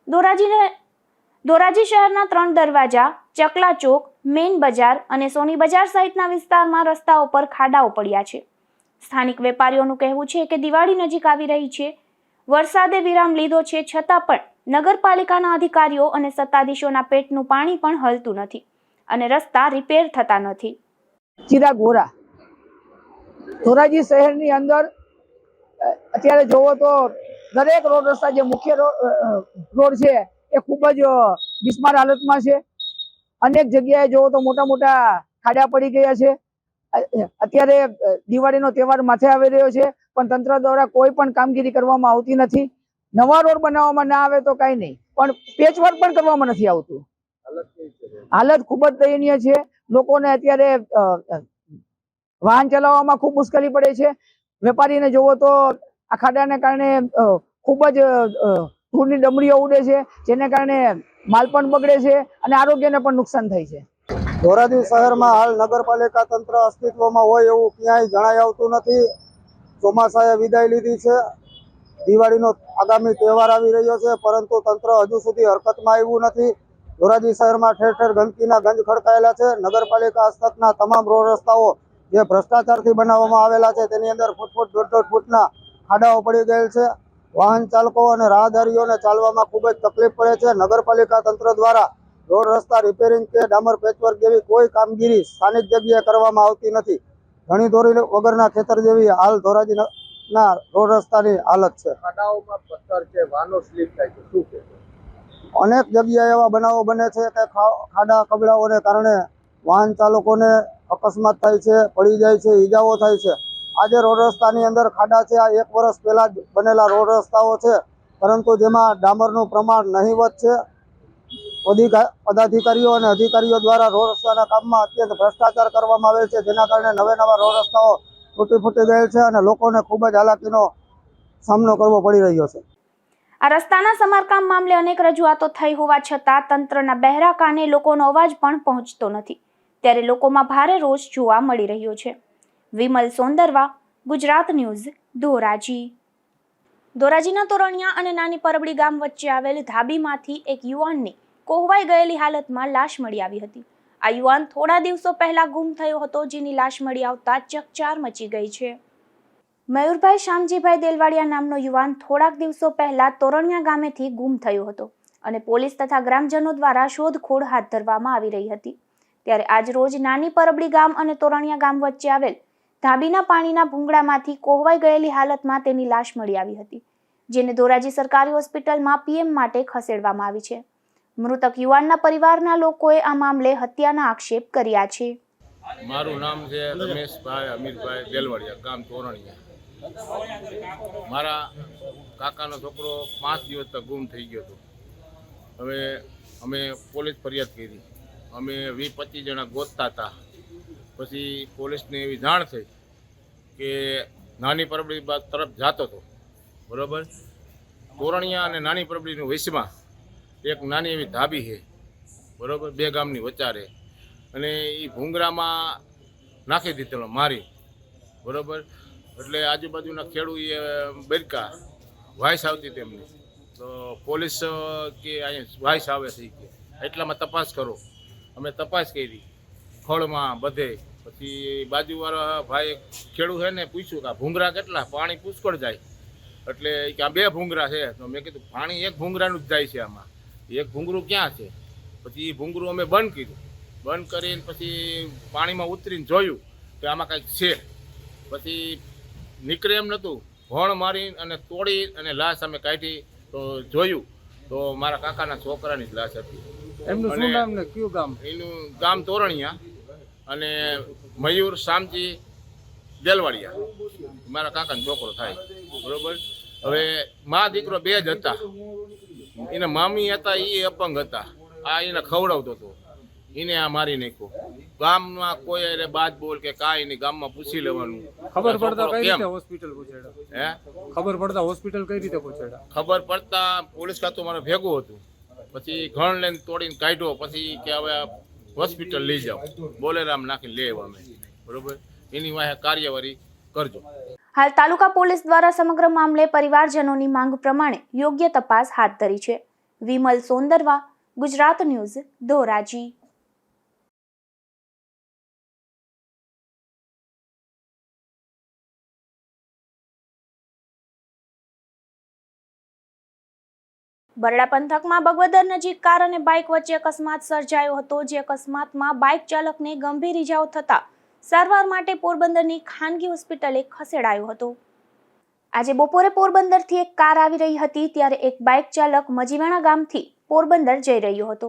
Speaker 1: ધોરાજી શહેરના 3 દરવાજા, ચકલા ચોક, મેઇન બજાર અને સોની બજાર સહિતના વિસ્તારમાં રસ્તાઓ પર ખાડાઓ પડ્યા છે. સ્થાનિક વેપારીઓનું કહેવું છે કે દિવાળી નજીક આવી રહી છે, વરસાદે વિરામ લીધો છે, છતાં પણ નગરપાલિકાના અધિકારીઓ અને સત્તાધીશોના પેટનું પાણી પણ હલતું નથી અને રસ્તા રિપેર થતા નથી.
Speaker 9: ચિરાગ વોરા ધોરાજી શહેરની અંદર અત્યારે જોવો તો દરેક રોડ રસ્તા જે મુખ્ય રોડ છે એ ખૂબ જ બિસ્માર હાલતમાં છે. અનેક જગ્યાએ જોવો તો મોટા મોટા ખાડા પડી ગયા છે. અત્યારે દિવાળીનો તહેવાર માથે આવી રહ્યો છે, પણ તંત્ર દ્વારા કોઈ પણ કામગીરી કરવામાં આવતી નથી. નવા રોડ બનાવવામાં ના આવે તો કઈ નહીં, પણ પેચવર્ક પણ કરવામાં નથી આવતું. હાલત ખૂબ જ દયનીય છે. લોકોને અત્યારે વાહન ચલાવવામાં ખૂબ મુશ્કેલી પડે છે. વેપારીને જોવો તો આ ખાડાને કારણે ખૂબ જ ધૂળની ડમરીઓ ઉડે છે, જેને કારણે માલ પણ બગડે છે અને આરોગ્યને પણ નુકસાન થાય છે.
Speaker 10: ધોરાજી શહેરમાં હાલ નગરપાલિકા તંત્ર અસ્તિત્વમાં હોય એવું ક્યાંય જણાઈ આવતું નથી. ચોમાસાએ વિદાય લીધી છે, દિવાળીનો આગામી તહેવાર આવી રહ્યો છે, પરંતુ તંત્ર હજુ સુધી હરકતમાં આવ્યું નથી. ધોરાજી શહેરમાં ઠેર ઠેર ગંદકીના ગંજ ખડકાયેલા છે. નગરપાલિકા હસ્તકના તમામ રોડ રસ્તાઓ જે ભ્રષ્ટાચારથી બનાવવામાં આવેલા છે તેની અંદર ફૂટ 1.5 ફૂટના ખાડાઓ પડી ગયેલ છે. વાહન ચાલકો અને રાહદારીઓને ચાલવામાં ખૂબ જ તકલીફ પડે છે. નગરપાલિકા તંત્ર દ્વારા રોડ રસ્તા રિપેરિંગ કે ડામર પેચવર્ક જેવી કોઈ કામગીરી સ્થાનિક જગ્યાએ કરવામાં આવતી નથી. ઘણી દોરી વગરના ખેતર જેવી હાલ ધોરાજીના રોડ રસ્તાની હાલત છે. ખાડાઓમાં પથ્થર છે, વાહનો સ્લીપ થાય છે, શું છે? અનેક જગ્યાએ એવા બનાવો બને છે કે ખાડા કબડાઓને કારણે વાહન ચાલકોને અકસ્માત થાય છે, પડી જાય છે, ઈજાઓ થાય છે. આજે રોડ રસ્તાની અંદર ખાડા છે. આ 1 વર્ષ પહેલા જ બનેલા રોડ રસ્તાઓ છે, પરંતુ જેમાં ડામરનું પ્રમાણ નહીવત છે. પદાધિકારીઓ અને અધિકારીઓ દ્વારા રોડ રસ્તાના કામમાં અત્યંત ભ્રષ્ટાચાર કરવામાં આવે છે, જેના કારણે નવા રોડ રસ્તાઓ તૂટી ગયેલ છે અને લોકોને ખૂબ જ હાલાકીનો સામનો કરવો પડી રહ્યો છે.
Speaker 1: આ રસ્તાના સમારકામ મામલે અનેક રજૂઆતો થઈ હોવા છતાં તંત્રના બહેરા કાને લોકોનો અવાજ પણ પહોંચતો નથી, ત્યારે લોકોમાં ભારે રોષ જોવા મળી રહ્યો છે. વિમલ સોંદરવા, ગુજરાત ન્યૂઝ, ધોરાજી. ધોરાજીના તોરણિયા અને નાની પરબડી ગામ વચ્ચે આવેલ ધાબીમાંથી એક યુવાનની કોહવાઈ ગયેલી હાલતમાં લાશ મળી આવી હતી. આ યુવાન થોડા દિવસો પહેલા ગુમ થયો હતો, જેની લાશ મળી આવતા ચકચાર મચી ગઈ છે. મયુરભાઈ શામજીભાઈ દેલવાડિયા નામનો યુવાન થોડાક દિવસો પહેલા તોરણિયા ગામેથી ગુમ થયો હતો અને પોલીસ તથા ગ્રામજનો દ્વારા શોધખોળ હાથ ધરવામાં આવી રહી હતી. ત્યારે આજ રોજ નાની પરબડી ગામ અને તોરણિયા ગામ વચ્ચે આવેલ ધાબીના પાણીના ભૂંગળામાંથી કોહવાઈ ગયેલી હાલતમાં તેની લાશ મળી આવી હતી, જેને ધોરાજી સરકારી હોસ્પિટલમાં પીએમ માટે ખસેડવામાં આવી છે. મૃતક યુવાનના પરિવારના લોકોએ આ મામલે હત્યાના આક્ષેપ કર્યા છે.
Speaker 11: મારું નામ છે રમેશભાઈ અમીરભાઈ દેલવાડિયા, ગામ તોરણિયા. મારા કાકાનો છોકરો 5 દિવસ તક ગુમ થઈ ગયો હતો. હવે અમે પોલીસ ફરિયાદ કરી, અમે 20-25 જણા ગોતતા હતા. પછી પોલીસને એવી જાણ થઈ કે નાની પરબડી તરફ જતો હતો, બરાબર. તોરણિયા અને નાની પરબડીની વચમાં એક નાની એવી ધાબી છે, બરાબર, 2 ગામની વચારે, અને એ ભૂંગરામાં નાખી દીધેલો મારી, બરાબર. એટલે આજુબાજુના ખેડૂએ બરકા વાઇસ આવતી તેમની, તો પોલીસ કે અહીંયા વાઇસ આવે છે કે એટલામાં તપાસ કરો. અમે તપાસ કરી ફળમાં બધે. પછી બાજુવાળા ભાઈ ખેડૂત છે ને પૂછ્યું કે આ ભૂંગરા કેટલા, પાણી પુષ્કળ જાય, એટલે કે આ 2 ભૂંગરા છે. તો મેં કીધું પાણી 1 ભૂંગરાનું જ જાય છે, આમાં 1 ભૂંગરું ક્યાં છે? પછી એ ભૂંગરું અમે બંધ કર્યું, બંધ કરીને પછી પાણીમાં ઉતરીને જોયું કે આમાં કંઈક છે. પછી નીકળે એમ નહોતું, ભણ મારી અને તોડી અને લાશ અમે કાઢી તો જોયું તો મારા કાકાના છોકરાની જ લાશ હતી.
Speaker 12: એમનું શું નામ ને કયું ગામ?
Speaker 11: એનું ગામ તોરણિયા અને મયુર શામજી દેલવાડિયા, મારા કાકાનો છોકરો થાય, બરોબર. હવે મા દીકરો 2 જ હતા. એના મામી હતા, એ અપંગ હતા. આ એને ખવડાવતો હતો, એને આ મારી નાખ્યો. ગામમાં કોઈ અરે બાદ બોલ કે કાંઈ નહીં, ગામમાં પૂછી લેવાનું.
Speaker 12: ખબર પડતા કઈ રીતે હોસ્પિટલ પહોંચાડ્યા?
Speaker 11: હે,
Speaker 12: ખબર પડતા હોસ્પિટલ કઈ રીતે પહોંચાડ્યા?
Speaker 11: ખબર પડતા પોલીસ ખાતું મારે ભેગું હતું. પછી ઘણ લઈને તોડીને કાઢ્યો. પછી કે હવે હોસ્પિટલ લઈ જાઓ, બોલેરામ નાખીને લઈ આવ્યા અમે, બરોબર. એની વાહે કાર્યવાહી કરજો.
Speaker 1: હાલ તાલુકા પોલીસ દ્વારા સમગ્ર મામલે પરિવારજનોની માંગ પ્રમાણે યોગ્ય તપાસ હાથ ધરી છે. વિમલ સોંદરવા, ગુજરાત ન્યૂઝ, ધોરાજી. બરડા પંથકમાં બગવદર નજીક કાર અને બાઇક વચ્ચે અકસ્માત સર્જાયો હતો, જે અકસ્માતમાં બાઇક ચાલકને ગંભીર ઇજાઓ થતા સારવાર માટે પોરબંદરની ખાનગી હોસ્પિટલે ખસેડાયો હતો. આજે બપોરે પોરબંદરથી એક કાર આવી રહી હતી, ત્યારે એક બાઇક ચાલક મજીવાણા ગામથી પોરબંદર જઈ રહ્યો હતો.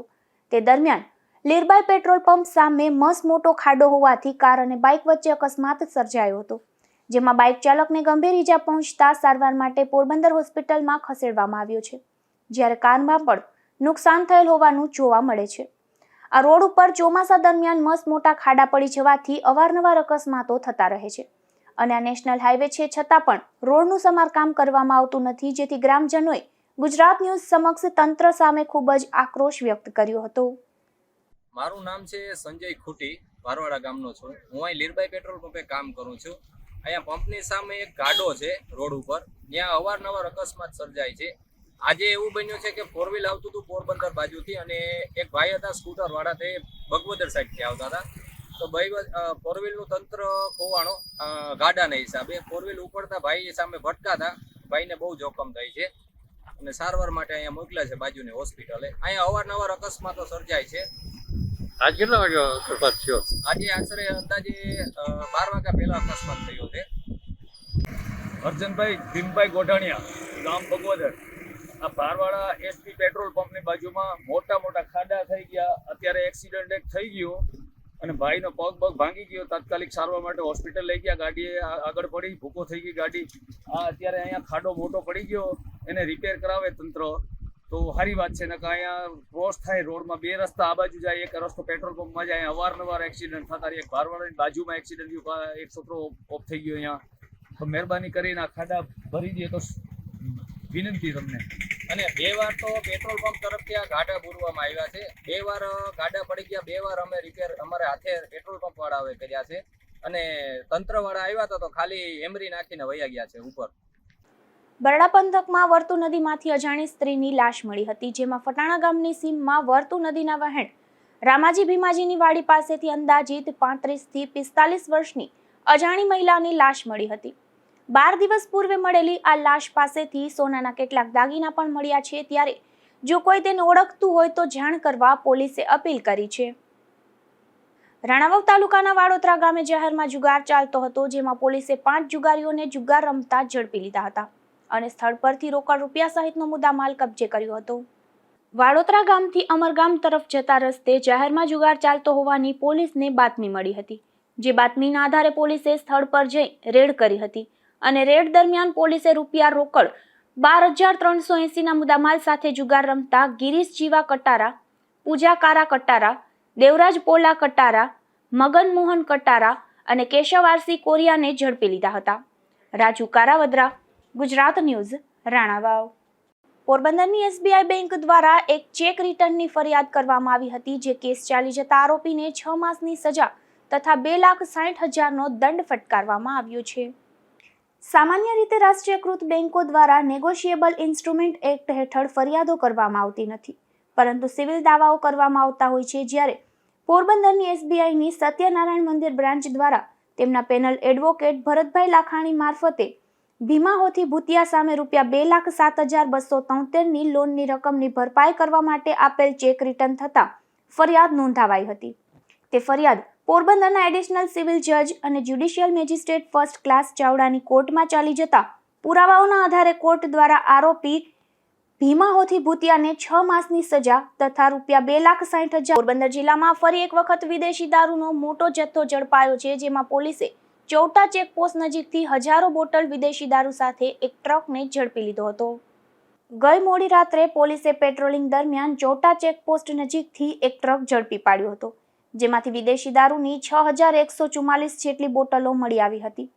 Speaker 1: તે દરમિયાન લીરબાઈ પેટ્રોલ પંપ સામે મસ્ત મોટો ખાડો હોવાથી કાર અને બાઇક વચ્ચે અકસ્માત સર્જાયો હતો, જેમાં બાઇક ચાલકને ગંભીર ઇજા પહોંચતા સારવાર માટે પોરબંદર હોસ્પિટલમાં ખસેડવામાં આવ્યો છે, જ્યારે કારમાં પણ નુકસાન થયેલ હોવાનું જોવા મળે છે. આ રોડ ઉપર ચોમાસા દરમિયાન મસ્ત મોટા ખાડા પડી જવાથી અવારનવાર અકસ્માતો થતા રહે છે અને આ નેશનલ હાઈવે છે છતાં પણ રોડનું સમારકામ કરવામાં આવતું નથી, જેથી ગ્રામજનોએ ગુજરાત ન્યૂઝ સમક્ષ તંત્ર સામે ખૂબ જ આક્રોશ વ્યક્ત કર્યો હતો.
Speaker 13: મારું નામ છે સંજય ખૂટી, ભારવાડા ગામનો છું. હું અહીં લીરબાઈ પેટ્રોલ પંપે કામ કરું છું. અહીંયા પંપની સામે એક ગાડો છે રોડ ઉપર, ત્યાં અવારનવાર અકસ્માત સર્જાય છે. આજે એવું બન્યું છે કે 4 વ્હીલ આવતું હતું પોરબંદર બાજુથી, અને એક ભાઈ હતા સ્કૂટર વાળા, તે બગવદર સાઈડથી આવતા હતા. તો ભાઈ 4 વ્હીલનું તંત્ર ખોવાણો ગાડાના હિસાબે 4 વ્હીલ ઉપડતા ભાઈ સામે ભટકાતા ભાઈને બહુ જોખમ થાય છે અને સારવાર માટે અહીંયા મોકલ્યા છે બાજુની હોસ્પિટલે. અહીંયા અવારનવાર અકસ્માતો સર્જાય છે.
Speaker 12: આજ કેટલા વાગે અકસ્માત થયો?
Speaker 13: આજે આશરે અંદાજે 12 વાગ્યા પહેલા અકસ્માત થયો છે.
Speaker 14: અર્જનભાઈ ભીમભાઈ ગોઢાણીયા, ગામ બગવદર. આ ભારવાડા એસપી પેટ્રોલ પંપની બાજુમાં મોટા મોટા ખાડા થઈ ગયા. અત્યારે એક્સિડન્ટ એક થઈ ગયો અને ભાઈનો પગ ભાંગી ગયો. તાત્કાલિક સારવાર માટે હોસ્પિટલ લઈ ગયા. ગાડી આગળ પડી, ભૂકો થઈ ગઈ ગાડી. આ અત્યારે અહીંયા ખાડો મોટો પડી ગયો, એને રિપેર કરાવે તંત્ર તો સારી વાત છે. ને અહીંયા ક્રોસ થાય રોડમાં, 2 રસ્તા આ બાજુ જાય, એક રસ્તો પેટ્રોલ પંપમાં જાય. અવારનવાર એક્સિડન્ટ થતા રહે. એક ભારવાડાની બાજુમાં એક્સિડન્ટ થયું, એક છોકરો ઓફ થઈ ગયો અહીંયા. તો મહેરબાની કરીને આ ખાડા ભરી દે તો વિનંતી તમને.
Speaker 13: અને 2 વાર તો પેટ્રોલ પંપ તરફથી આ ગાડા પૂરવામાં આવ્યા છે. 2 વાર ગાડા પડી ગયા, 2 વાર અમે રિપેર અમારે હાથે પેટ્રોલ પંપ વાળાએ કર્યા છે અને તંત્ર વાળા આવ્યા હતા તો ખાલી એમરી નાખીને વયા ગયા છે ઉપર.
Speaker 1: બરડા પંથકમાં વર્તુ નદીમાંથી અજાણી સ્ત્રીની લાશ મળી હતી, જેમાં ફટાણા ગામની સીમમાં વર્તુ નદીના વહેણ રામાજી ભીમાજીની વાડી પાસેથી અંદાજિત 35 થી 45 વર્ષની અજાણી મહિલાની લાશ મળી હતી. 12 દિવસ પૂર્વે મળેલી આ લાશ પાસેથી સોનાના કેટલાક દાગીના પણ મળ્યા છે, ત્યારે જો કોઈ તેને ઓળખતું હોય તો જાણ કરવા પોલીસે અપીલ કરી છે. રાણાવાવ તાલુકાના વાડોતરા ગામે જાહેરમાં જુગાર ચાલતો હતો, જેમાં પોલીસે 5 જુગારીઓને જુગાર રમતા ઝડપી લીધા હતા અને સ્થળ પરથી રોકડ રૂપિયા સહિતનો મુદ્દામાલ કબજે કર્યો હતો. વાડોતરા ગામથી અમરગામ તરફ જતા રસ્તે જાહેરમાં જુગાર ચાલતો હોવાની પોલીસને બાતમી મળી હતી, જે બાતમીના આધારે પોલીસે સ્થળ પર જઈ રેડ કરી હતી અને રેડ દરમિયાન પોલીસે રૂપિયા રોકડ 12,380ના મુદ્દામાલ સાથે જુગાર રમતા ગિરીશ જીવા કટારા, પૂજા કારા કટારા, દેવરાજ પોલા કટારા, મગન મોહન કટારા અને કેશવારસી કોરિયાને ઝડપી લીધા હતા. રાજુ કારાવદ્રા, ગુજરાત ન્યૂઝ, રાણાવાવ. પોરબંદરની એસબીઆઈ બેંક દ્વારા એક ચેક રિટર્નની ફરિયાદ કરવામાં આવી હતી, જે કેસ ચાલી જતા આરોપીને 6 માસની સજા તથા 2,60,000નો દંડ ફટકારવામાં આવ્યો છે. સામાન્ય રીતે રાષ્ટ્રીયકૃત બેંકો દ્વારા નેગોશિયેબલ ઇન્સ્ટ્રુમેન્ટ એક્ટ હેઠળ ફરિયાદો કરવામાં આવતી નથી, પરંતુ સિવિલ દાવાઓ કરવામાં આવતા હોય છે. જ્યારે પોરબંદરની એસબીઆઈની સત્યનારાયણ મંદિર બ્રાન્ચ દ્વારા તેમના પેનલ એડવોકેટ ભરતભાઈ લાખાણી મારફતે ભીમાહોથી ભૂતિયા સામે ₹2,07,273ની લોનની રકમની ભરપાઈ કરવા માટે આપેલ ચેક રિટર્ન થતા ફરિયાદ નોંધાવાઈ હતી. તે ફરિયાદ પોરબંદરના એડિશનલ સિવિલ જજ અને જ્યુડિશિયલ મેજિસ્ટ્રેટ ફર્સ્ટ ક્લાસ ચાવડાની કોર્ટમાં ચાલી જતા પુરાવાઓના આધારે કોર્ટ દ્વારા આરોપી ભીમાહોથી ભૂતિયાને 6 માસની સજા તથા ₹2,60,000. પોરબંદર જિલ્લામાં ફરી એક વખત વિદેશી દારૂનો મોટો જથ્થો ઝડપાયો છે, જેમાં પોલીસે ચોટા ચેકપોસ્ટ નજીકથી હજારો બોટલ વિદેશી દારૂ સાથે એક ટ્રકને ઝડપી લીધો હતો. ગઈ મોડી રાત્રે પોલીસે પેટ્રોલિંગ દરમિયાન ચોટા ચેકપોસ્ટ નજીકથી એક ટ્રક ઝડપી પાડ્યો હતો, જેમાંથી વિદેશી દારૂની 6,144 જેટલી બોટલો મળી આવી હતી.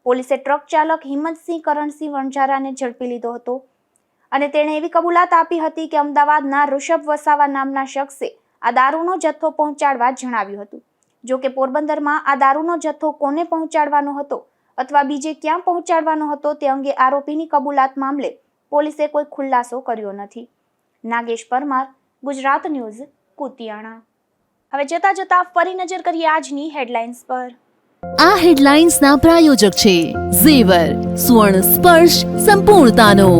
Speaker 1: પોલીસે ટ્રક ચાલક હિંમતસિંહ કરણસિંહ વણઝારાને ઝડપી લીધો હતો અને તેણે એવી કબૂલાત આપી હતી કે અમદાવાદના ઋષભ વસાવા નામના શખ્સે આ દારૂનો જથ્થો પહોંચાડવા જણાવ્યું હતું. જો કે પોરબંદરમાં આ દારૂનો જથ્થો કોને પહોંચાડવાનો હતો અથવા બીજે ક્યાં પહોંચાડવાનો હતો તે અંગે આરોપીની કબૂલાત મામલે પોલીસે કોઈ ખુલાસો કર્યો નથી. નાગેશ પરમાર, ગુજરાત ન્યૂઝ, કુતિયાણા. હવે જતા ફરી નજર કરીએ આજની હેડલાઇન્સ પર.
Speaker 2: આ હેડલાઇન્સના પ્રાયોજક છે ઝેવર, સુવર્ણ સ્પર્શ સંપૂર્ણતાનો.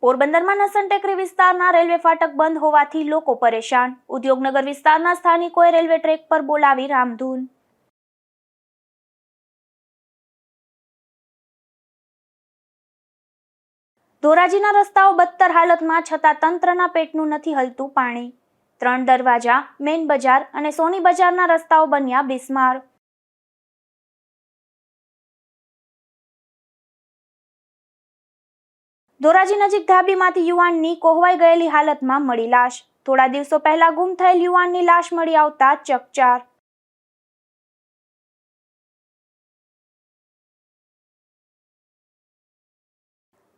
Speaker 1: પોરબંદરમાં નસન ટેકરી વિસ્તારના રેલવે ફાટક બંધ હોવાથી લોકો પરેશાન. ઉદ્યોગનગર વિસ્તારના સ્થાનિકોએ રેલવે ટ્રેક પર બોલાવી રામધૂન. ધોરાજીના રસ્તાઓ બદતર હાલતમાં છતાં તંત્રના પેટનું નથી હલતું પાણી. 3 દરવાજા, મેઇન બજાર અને સોની બજારના રસ્તાઓ બન્યા બિસ્માર. ધોરાજી નજીક ધાબીમાંથી યુવાનની કોહવાઈ ગયેલી હાલતમાં મળી લાશ. થોડા દિવસો પહેલા ગુમ થયેલ યુવાનની લાશ મળી આવતા ચકચાર.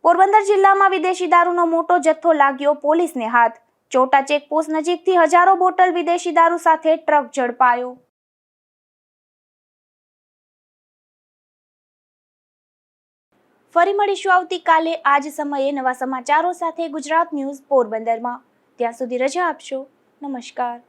Speaker 1: પોરબંદર જિલ્લામાં વિદેશી દારૂનો મોટો જથ્થો લાગ્યો પોલીસને હાથ. ચોટા ચેકપોસ્ટ નજીકથી હજારો બોટલ વિદેશી દારૂ સાથે ટ્રક ઝડપાયો. ફરી મળીશું આવતીકાલે આ જ સમયે નવા સમાચારો સાથે ગુજરાત ન્યૂઝ પોરબંદરમાં. ત્યાં સુધી રજા આપશો. નમસ્કાર.